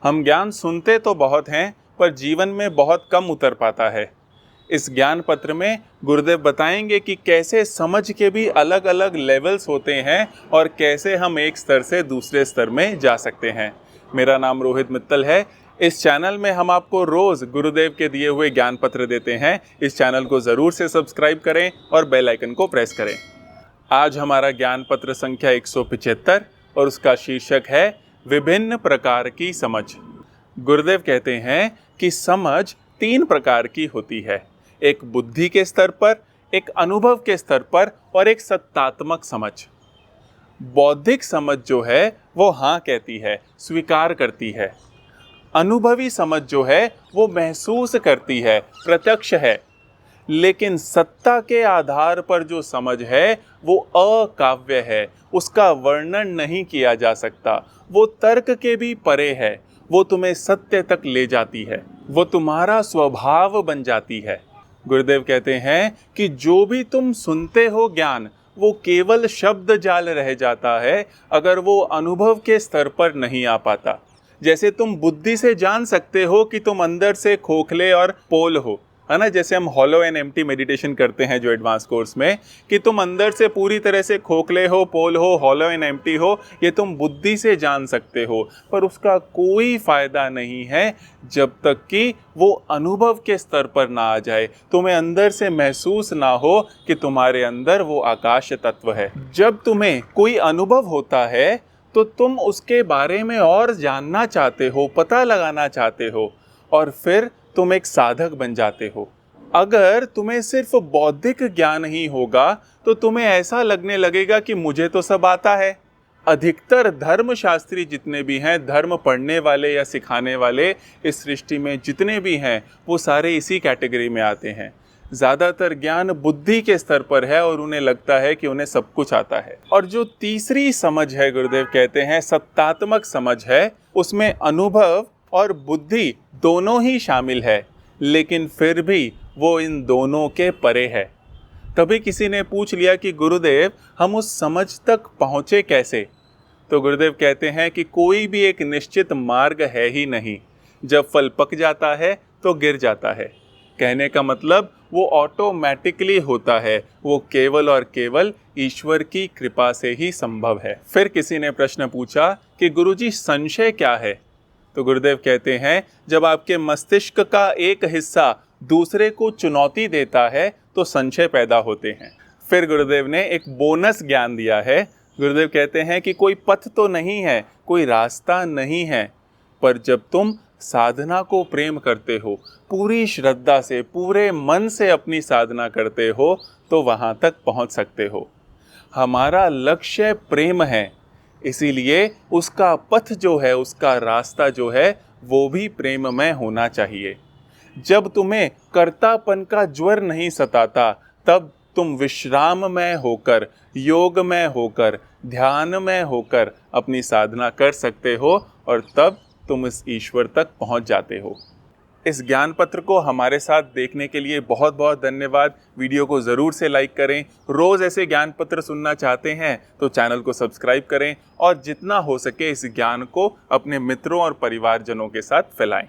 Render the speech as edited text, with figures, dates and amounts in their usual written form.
हम ज्ञान सुनते तो बहुत हैं, पर जीवन में बहुत कम उतर पाता है। इस ज्ञान पत्र में गुरुदेव बताएंगे कि कैसे समझ के भी अलग अलग लेवल्स होते हैं और कैसे हम एक स्तर से दूसरे स्तर में जा सकते हैं। मेरा नाम रोहित मित्तल है। इस चैनल में हम आपको रोज़ गुरुदेव के दिए हुए ज्ञान पत्र देते हैं। इस चैनल को ज़रूर से सब्सक्राइब करें और बेल आइकन को प्रेस करें। आज हमारा ज्ञान पत्र संख्या 175 और उसका शीर्षक है विभिन्न प्रकार की समझ। गुरुदेव कहते हैं कि समझ 3 प्रकार की होती है, एक बुद्धि के स्तर पर, एक अनुभव के स्तर पर और एक सत्तात्मक समझ। बौद्धिक समझ जो है वो हाँ कहती है, स्वीकार करती है। अनुभवी समझ जो है वो महसूस करती है, प्रत्यक्ष है। लेकिन सत्ता के आधार पर जो समझ है वो अकाव्य है, उसका वर्णन नहीं किया जा सकता। वो तर्क के भी परे है, वो तुम्हें सत्य तक ले जाती है, वो तुम्हारा स्वभाव बन जाती है। गुरुदेव कहते हैं कि जो भी तुम सुनते हो ज्ञान, वो केवल शब्द जाल रह जाता है अगर वो अनुभव के स्तर पर नहीं आ पाता। जैसे तुम बुद्धि से जान सकते हो कि तुम अंदर से खोखले और पोल हो, है ना। जैसे हम हॉलो एंड एम्प्टी मेडिटेशन करते हैं जो एडवांस कोर्स में, कि तुम अंदर से पूरी तरह से खोखले हो, पोल हो, हॉलो एंड एम्प्टी हो, ये तुम बुद्धि से जान सकते हो। पर उसका कोई फायदा नहीं है जब तक कि वो अनुभव के स्तर पर ना आ जाए, तुम्हें अंदर से महसूस ना हो कि तुम्हारे अंदर वो आकाश तत्व है। जब तुम्हें कोई अनुभव होता है तो तुम उसके बारे में और जानना चाहते हो, पता लगाना चाहते हो, और फिर तुम एक साधक बन जाते हो। अगर तुम्हें सिर्फ बौद्धिक ज्ञान ही होगा तो तुम्हें ऐसा लगने लगेगा कि मुझे तो सब आता है। अधिकतर धर्मशास्त्री जितने भी हैं, धर्म पढ़ने वाले या सिखाने वाले इस सृष्टि में जितने भी हैं, वो सारे इसी कैटेगरी में आते हैं। ज़्यादातर ज्ञान बुद्धि के स्तर पर है और उन्हें लगता है कि उन्हें सब कुछ आता है। और जो तीसरी समझ है, गुरुदेव कहते हैं सत्तात्मक समझ है, उसमें अनुभव और बुद्धि दोनों ही शामिल है, लेकिन फिर भी वो इन दोनों के परे है। तभी किसी ने पूछ लिया कि गुरुदेव हम उस समझ तक पहुँचे कैसे? तो गुरुदेव कहते हैं कि कोई भी एक निश्चित मार्ग है ही नहीं। जब फल पक जाता है तो गिर जाता है। कहने का मतलब वो ऑटोमेटिकली होता है, वो केवल और केवल ईश्वर की कृपा से ही संभव है। फिर किसी ने प्रश्न पूछा कि गुरुजी संशय क्या है? तो गुरुदेव कहते हैं जब आपके मस्तिष्क का एक हिस्सा दूसरे को चुनौती देता है तो संशय पैदा होते हैं। फिर गुरुदेव ने एक बोनस ज्ञान दिया है। गुरुदेव कहते हैं कि कोई पथ तो नहीं है, कोई रास्ता नहीं है, पर जब तुम साधना को प्रेम करते हो, पूरी श्रद्धा से, पूरे मन से अपनी साधना करते हो, तो वहाँ तक पहुँच सकते हो। हमारा लक्ष्य प्रेम है, इसीलिए उसका पथ जो है, उसका रास्ता जो है, वो भी प्रेममय होना चाहिए। जब तुम्हें कर्तापन का ज्वर नहीं सताता, तब तुम विश्राममय होकर, योगमय होकर, ध्यानमय होकर अपनी साधना कर सकते हो और तब तुम इस ईश्वर तक पहुंच जाते हो। इस ज्ञान पत्र को हमारे साथ देखने के लिए बहुत बहुत धन्यवाद। वीडियो को ज़रूर से लाइक करें। रोज़ ऐसे ज्ञान पत्र सुनना चाहते हैं तो चैनल को सब्सक्राइब करें और जितना हो सके इस ज्ञान को अपने मित्रों और परिवारजनों के साथ फैलाएं।